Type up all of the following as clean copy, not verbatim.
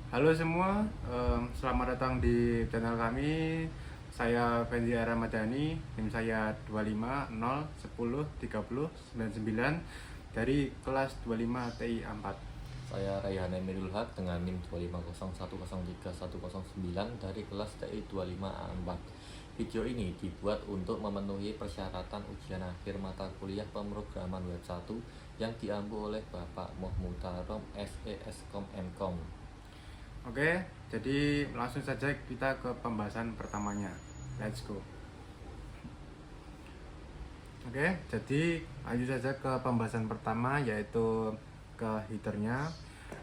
Halo semua, selamat datang di channel kami. Saya Fendi Ramadhani, NIM saya 250103099 dari kelas 25 TI 4. Saya Rayhan Emirul Haq dengan NIM 250103109 dari kelas TI 25A4. Video ini dibuat untuk memenuhi persyaratan ujian akhir mata kuliah pemrograman web 1 yang diampu oleh Bapak Muhtarom SE Eskom Mkom. Oke, jadi langsung saja kita ke pembahasan pertamanya. Let's go. Oke, jadi lanjut saja ke pembahasan pertama, yaitu ke headernya.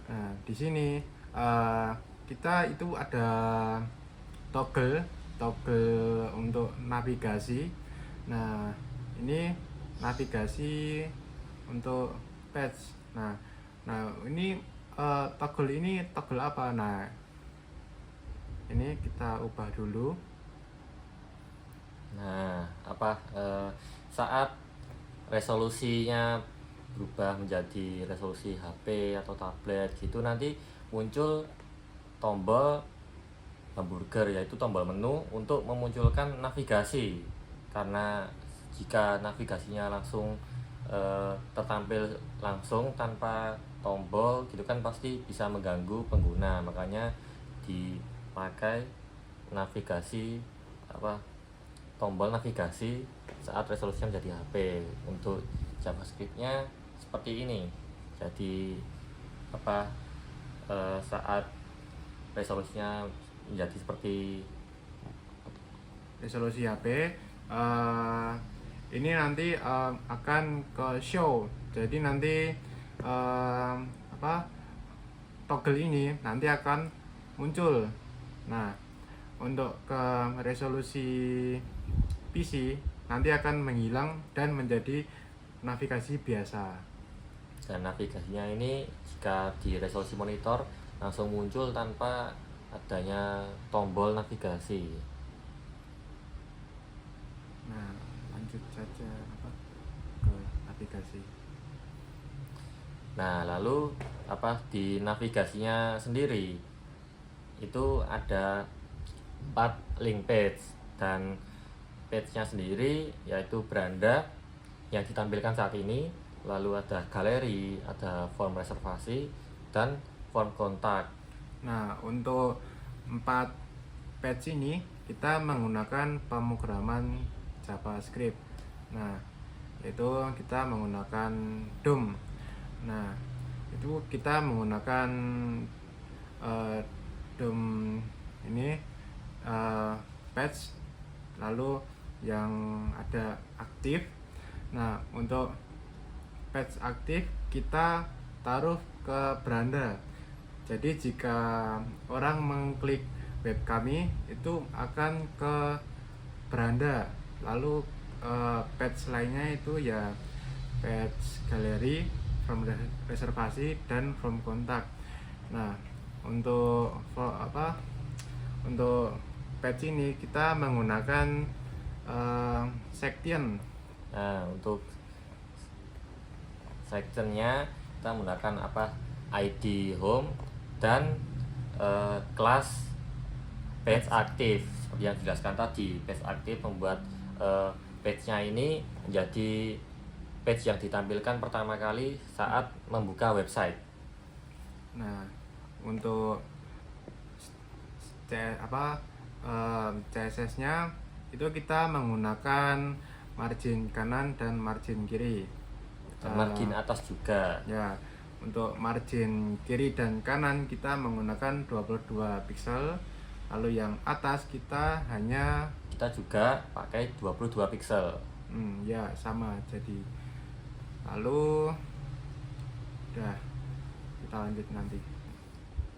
Nah, di sini kita itu ada toggle untuk navigasi. Nah, ini navigasi untuk page. Nah ini toggle apa? Nah, ini kita ubah dulu. Nah, saat resolusinya berubah menjadi resolusi HP atau tablet gitu, nanti muncul tombol hamburger, yaitu tombol menu untuk memunculkan navigasi. Karena jika navigasinya langsung tertampil langsung tanpa tombol gitu kan, pasti bisa mengganggu pengguna. Makanya dipakai navigasi tombol navigasi saat resolusinya menjadi HP. Untuk JavaScript-nya seperti ini. Jadi saat resolusinya menjadi seperti Resolusi HP ini nanti akan ke show. Jadi nanti toggle ini nanti akan muncul. Nah, untuk ke resolusi PC nanti akan menghilang dan menjadi navigasi biasa. Dan navigasinya ini jika di resolusi monitor langsung muncul tanpa adanya tombol navigasi. Nah, lanjut saja ke navigasi. Nah, lalu di navigasinya sendiri itu ada 4 link page, dan page-nya sendiri yaitu beranda yang ditampilkan saat ini, lalu ada galeri, ada form reservasi, dan form kontak. Nah, untuk 4 page ini kita menggunakan pemrograman JavaScript. Nah, itu kita menggunakan DOM. Nah, itu kita menggunakan DOM ini page, lalu yang ada aktif. Nah, untuk page aktif kita taruh ke beranda. Jadi jika orang mengklik web kami itu akan ke beranda. Lalu page lainnya itu ya page galeri, form reservasi, dan form kontak. Nah, untuk untuk page ini kita menggunakan section. Nah, untuk sectionnya kita menggunakan ID home dan kelas page aktif. Seperti yang dijelaskan tadi, page aktif membuat page-nya ini menjadi page yang ditampilkan pertama kali saat membuka website. Nah, untuk CSS-nya itu kita menggunakan margin kanan dan margin kiri. Dan margin atas juga. Ya, untuk margin kiri dan kanan kita menggunakan 22 pixel. Lalu yang atas kita juga pakai 22 pixel. Ya, sama. Jadi lalu udah, kita lanjut nanti.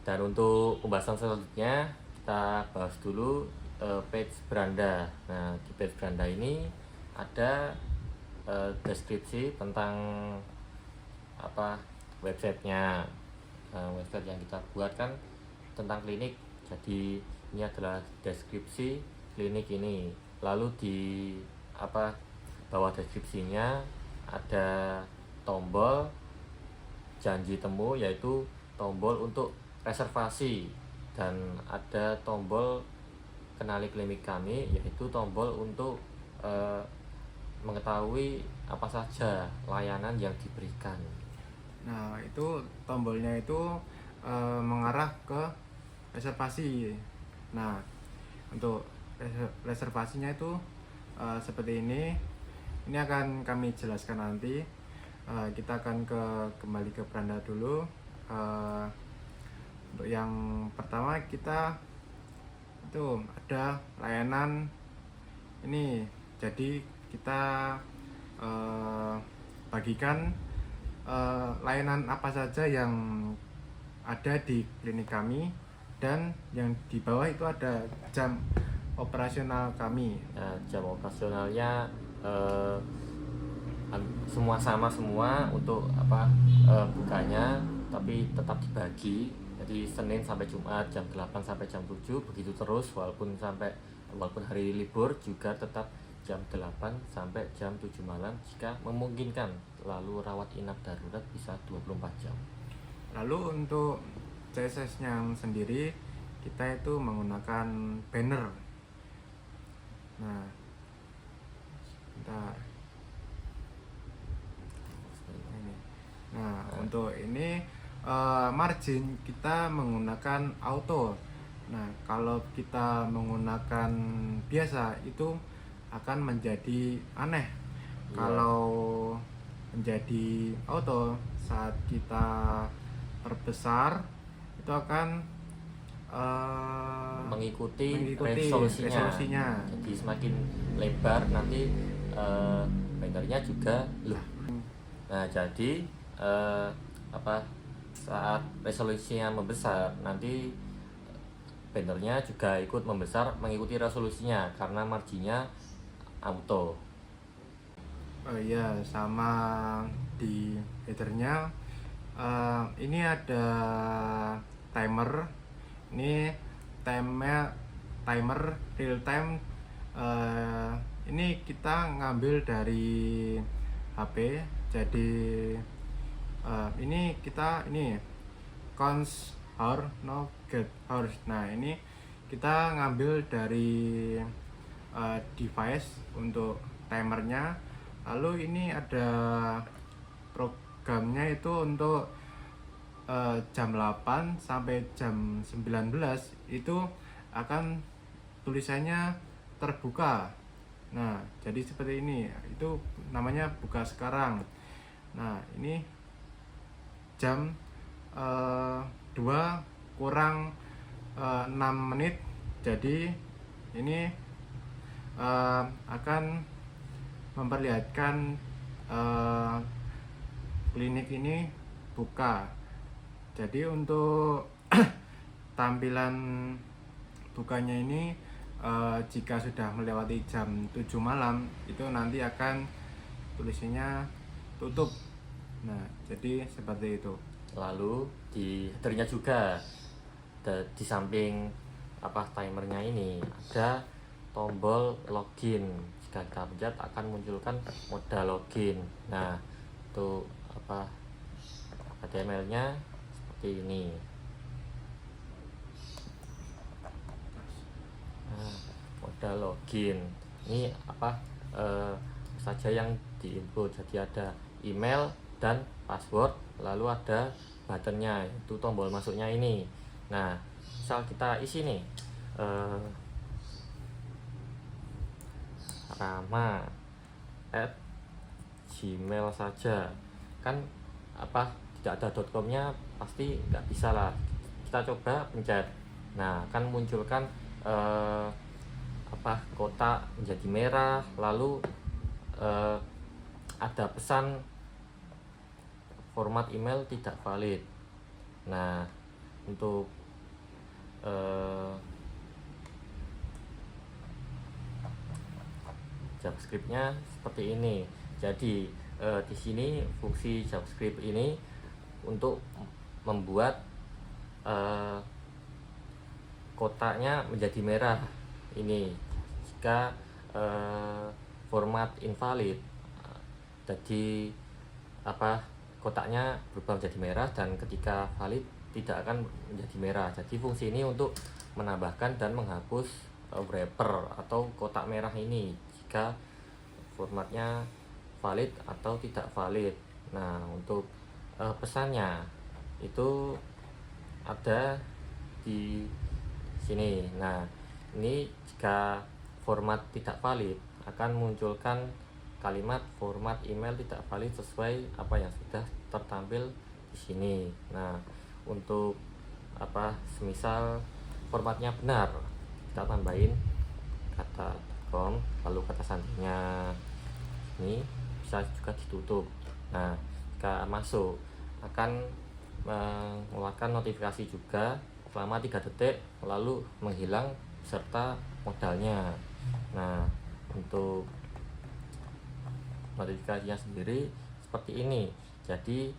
Dan untuk pembahasan selanjutnya kita bahas dulu page beranda. Nah, di page beranda ini ada deskripsi tentang websitenya. Website yang kita buat kan tentang klinik, jadi ini adalah deskripsi klinik ini. Lalu di bawah deskripsinya ada tombol janji temu, yaitu tombol untuk reservasi, dan ada tombol kenali klinik kami, yaitu tombol untuk mengetahui apa saja layanan yang diberikan. Nah, itu tombolnya itu mengarah ke reservasi. Nah, untuk reservasinya itu seperti ini. Ini akan kami jelaskan nanti. Kita akan kembali ke beranda dulu. Untuk yang pertama kita itu ada layanan ini. Jadi kita bagikan layanan apa saja yang ada di klinik kami, dan yang di bawah itu ada jam operasional kami. Nah, jam operasionalnya semua sama semua untuk bukanya, tapi tetap dibagi. Jadi Senin sampai Jumat jam 8 sampai jam 7, begitu terus walaupun hari libur juga tetap jam 8 sampai jam 7 malam jika memungkinkan. Lalu rawat inap darurat bisa 24 jam. Lalu untuk CSS-nya sendiri kita itu menggunakan banner. Nah, bentar. Nah, untuk ini margin kita menggunakan auto. Nah, kalau kita menggunakan biasa itu akan menjadi aneh. Kalau menjadi auto, saat kita perbesar itu akan mengikuti resolusinya. Jadi semakin lebar nanti bannernya juga Nah, jadi saat resolusinya membesar, nanti bannernya juga ikut membesar mengikuti resolusinya karena marginnya auto. Iya, sama di headernya ini ada timer. Ini timer real time. Ini kita ngambil dari HP. Jadi ini counts hour no get hours. Nah, ini kita ngambil dari device untuk timernya. Lalu ini ada programnya itu untuk jam 8 sampai jam 19 itu akan tulisannya terbuka. Nah, jadi seperti ini. Itu namanya buka sekarang. Nah, ini jam 2 kurang 6 menit. Jadi ini akan memperlihatkan klinik ini buka. Jadi untuk tampilan bukanya ini jika sudah melewati jam 7 malam itu nanti akan tulisannya tutup. Nah, jadi seperti itu. Lalu di headernya juga di samping timernya ini ada tombol login. Jika kita pencet akan munculkan modal login. Nah, itu HTML-nya seperti ini. Nah, modal login ini saja yang diinput. Jadi ada email dan password, lalu ada buttonnya, itu tombol masuknya ini. Nah, misal kita isi nih rama@gmail saja, kan tidak ada .com-nya pasti nggak bisa lah. Kita coba pencet. Nah, kan munculkan kotak menjadi merah, lalu ada pesan format email tidak valid. Nah, untuk JavaScript-nya seperti ini. Jadi di sini fungsi JavaScript ini untuk membuat kotaknya menjadi merah ini jika format invalid. Jadi kotaknya berubah menjadi merah, dan ketika valid tidak akan menjadi merah. Jadi fungsi ini untuk menambahkan dan menghapus wrapper atau kotak merah ini jika formatnya valid atau tidak valid. Nah, untuk pesannya itu ada di sini. Nah, ini jika format tidak valid akan munculkan kalimat format email tidak valid sesuai apa yang sudah tertampil di sini. Nah, untuk semisal formatnya benar, kita tambahin kata .com lalu kata sandinya ini bisa juga ditutup. Nah, jika masuk akan mengeluarkan notifikasi juga selama 3 detik lalu menghilang serta modalnya. Nah, untuk notifikasinya sendiri seperti ini. Jadi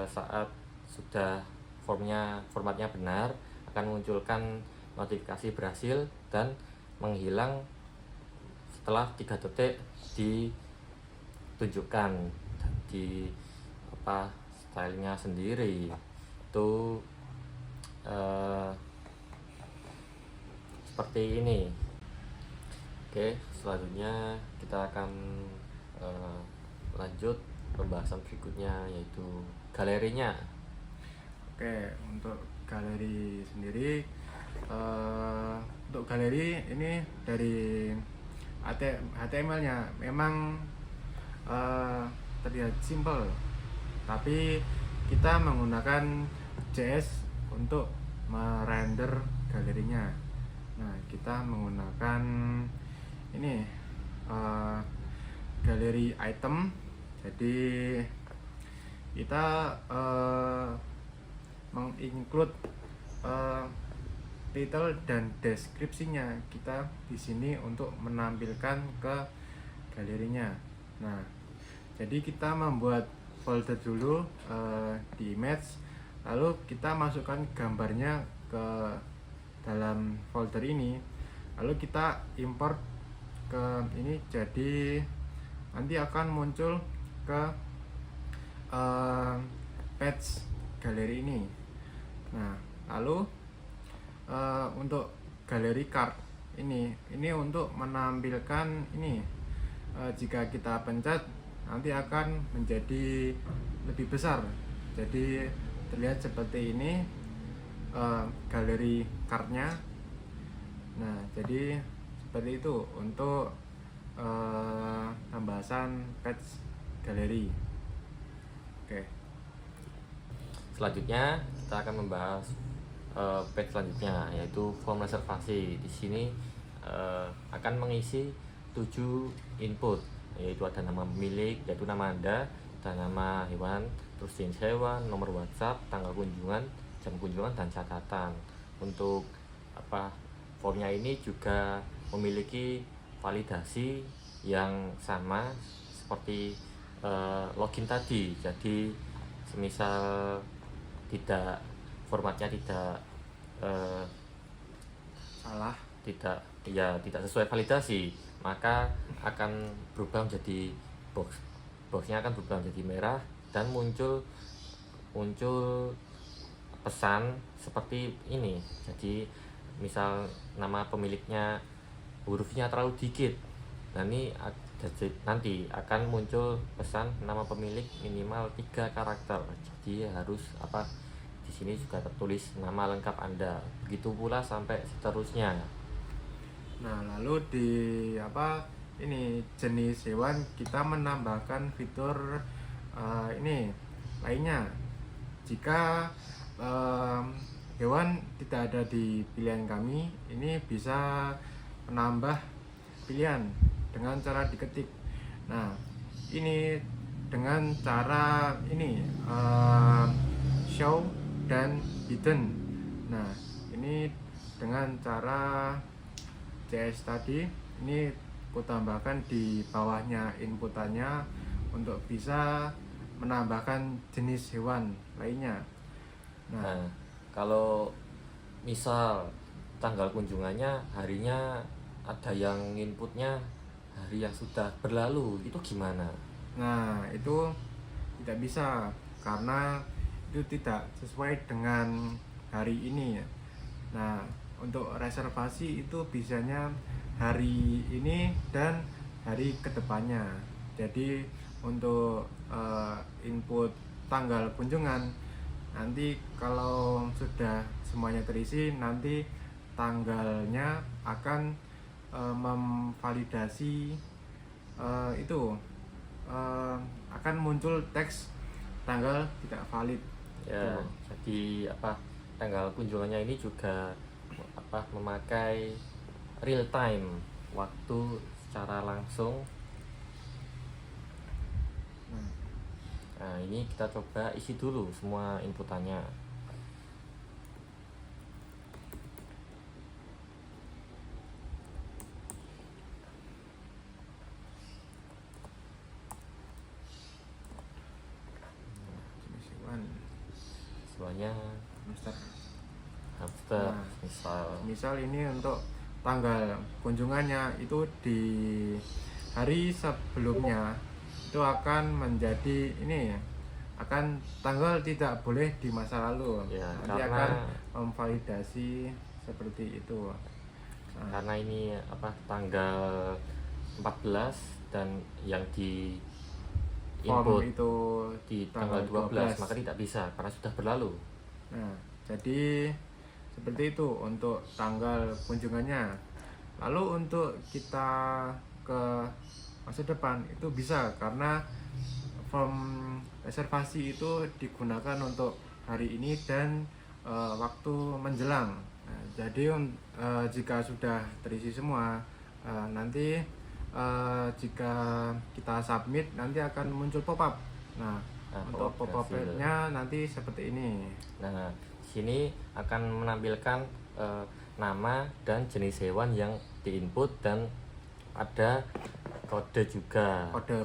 saat sudah formatnya benar akan munculkan notifikasi berhasil dan menghilang setelah 3 detik ditunjukkan di stylenya sendiri itu seperti ini. Oke, selanjutnya kita akan lanjut pembahasan berikutnya yaitu galerinya. Oke, untuk galeri sendiri, untuk galeri ini dari HTML-nya memang terlihat simple, tapi kita menggunakan JS untuk merender galerinya. Nah, kita menggunakan ini galeri item. Jadi kita menginclude title dan deskripsinya kita di sini untuk menampilkan ke galerinya. Nah, jadi kita membuat folder dulu di image, lalu kita masukkan gambarnya ke dalam folder ini, lalu kita import ke ini. Jadi nanti akan muncul ke page galeri ini. Nah, lalu untuk galeri card ini untuk menampilkan ini, jika kita pencet nanti akan menjadi lebih besar. Jadi terlihat seperti ini galeri cardnya. Nah, jadi seperti itu untuk pembahasan page galeri. Oke. Selanjutnya kita akan membahas page selanjutnya yaitu form reservasi. Di sini akan mengisi 7 input, yaitu ada nama pemilik yaitu nama Anda, ada nama hewan, terus jenis hewan, nomor WhatsApp, tanggal kunjungan, jam kunjungan dan catatan. Untuk formnya ini juga memiliki validasi yang sama seperti login tadi. Jadi semisal formatnya tidak Salah, tidak sesuai validasi, maka akan berubah menjadi boxnya akan berubah menjadi merah dan muncul pesan seperti ini. Jadi misal nama pemiliknya hurufnya terlalu dikit, nah ini nanti akan muncul pesan nama pemilik minimal 3 karakter. Jadi harus di sini juga tertulis nama lengkap Anda. Begitu pula sampai seterusnya. Nah, lalu di ini jenis hewan kita menambahkan fitur ini lainnya. Jika hewan tidak ada di pilihan kami, ini bisa menambah pilihan dengan cara diketik. Nah, ini dengan cara ini show dan hidden. Nah, ini dengan cara JS tadi, ini aku tambahkan di bawahnya inputannya untuk bisa menambahkan jenis hewan lainnya. Nah, kalau misal tanggal kunjungannya harinya ada yang inputnya hari yang sudah berlalu, itu gimana? Nah, itu tidak bisa karena itu tidak sesuai dengan hari ini ya. Nah, untuk reservasi itu bisanya hari ini dan hari kedepannya. Jadi untuk input tanggal kunjungan, nanti kalau sudah semuanya terisi, nanti tanggalnya akan memvalidasi itu akan muncul teks tanggal tidak valid. Ya, Tuh. jadi tanggal kunjungannya ini juga memakai real time, waktu secara langsung. Nah, ini kita coba isi dulu semua inputannya. Semuanya hamster. Misal ini untuk tanggal kunjungannya itu di hari sebelumnya itu akan menjadi ini ya, akan tanggal tidak boleh di masa lalu ya, nanti akan memvalidasi seperti itu. Karena ini tanggal 14 dan yang di input itu di tanggal 12, maka tidak bisa karena sudah berlalu. Nah, jadi seperti itu untuk tanggal kunjungannya. Lalu untuk kita ke masa depan itu bisa, karena form reservasi itu digunakan untuk hari ini dan waktu menjelang. Nah, jadi jika sudah terisi semua, nanti jika kita submit nanti akan muncul pop-up. Nah, untuk pop-up-nya nanti seperti ini. Nah, sini akan menampilkan nama dan jenis hewan yang diinput dan ada kode juga, kode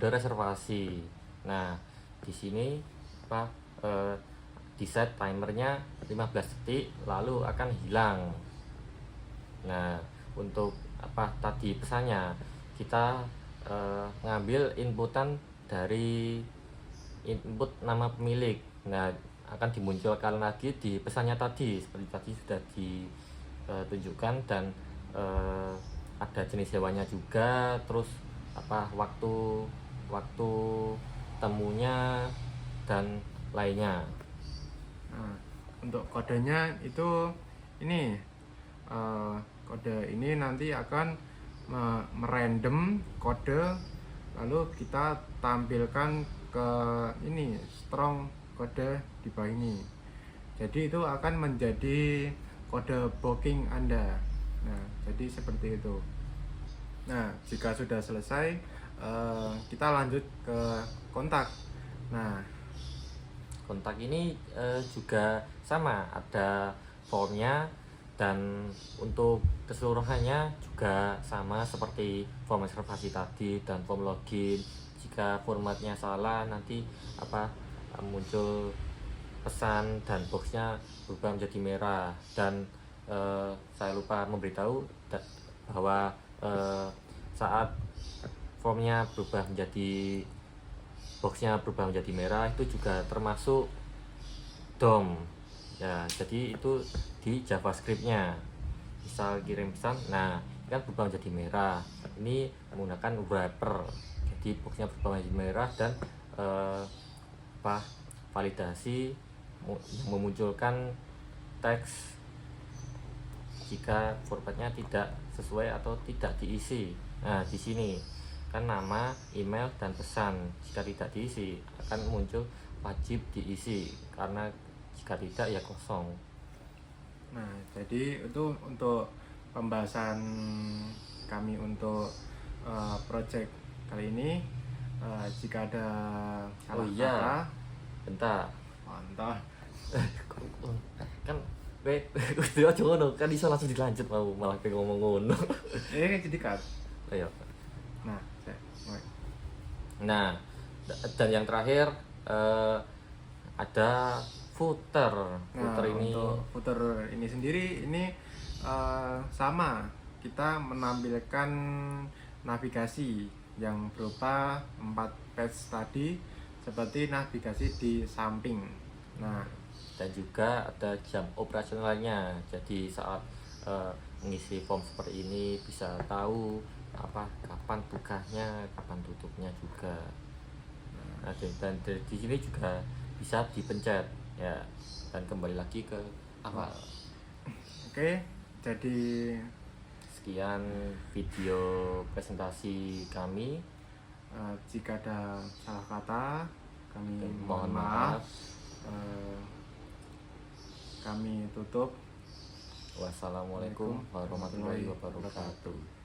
reservasi. Nah, di sini di set timernya 15 detik lalu akan hilang. Nah, untuk tadi pesannya kita ngambil inputan dari input nama pemilik. Nah, akan dimunculkan lagi di pesannya tadi seperti tadi sudah ditunjukkan, dan ada jenis hewannya juga, terus waktu temunya dan lainnya. Nah, untuk kodenya itu ini kode ini nanti akan merandom kode, lalu kita tampilkan ke ini strong kode di bawah ini. Jadi itu akan menjadi kode booking Anda. Nah, jadi seperti itu. Nah, jika sudah selesai, kita lanjut ke kontak. Nah, kontak ini juga sama, ada formnya, dan untuk keseluruhannya juga sama seperti form reservasi tadi dan form login. Jika formatnya salah, nanti muncul pesan dan boxnya berubah menjadi merah. Dan saya lupa memberitahu bahwa saat formnya berubah menjadi boxnya berubah menjadi merah, itu juga termasuk DOM ya. Jadi itu di JavaScript-nya, misal kirim pesan, nah kan berubah menjadi merah, ini menggunakan wrapper, jadi boxnya berubah menjadi merah, dan validasi yang memunculkan teks jika formatnya tidak sesuai atau tidak diisi. Nah, di sini kan nama, email, dan pesan. Jika tidak diisi akan muncul wajib diisi, karena jika tidak ya kosong. Nah, jadi itu untuk pembahasan kami untuk project kali ini. Jika ada salah kata, bentar. entah kan udah aja ngono kan, bisa langsung dilanjut, mau malah pengen ngomong ngono. Jadi cut. Ayo. Nah, dan yang terakhir ada footer. Untuk footer ini sendiri ini sama, kita menampilkan navigasi yang berupa 4 page tadi, seperti navigasi di samping. Nah, dan juga ada jam operasionalnya, jadi saat mengisi form seperti ini bisa tahu kapan bukanya, kapan tutupnya juga. Nah, dan di sini juga bisa dipencet ya, dan kembali lagi ke awal. oke, jadi Sekian video presentasi kami. jika ada salah kata kami Mohon mohon maaf. Kami tutup. Wassalamualaikum warahmatullahi wabarakatuh.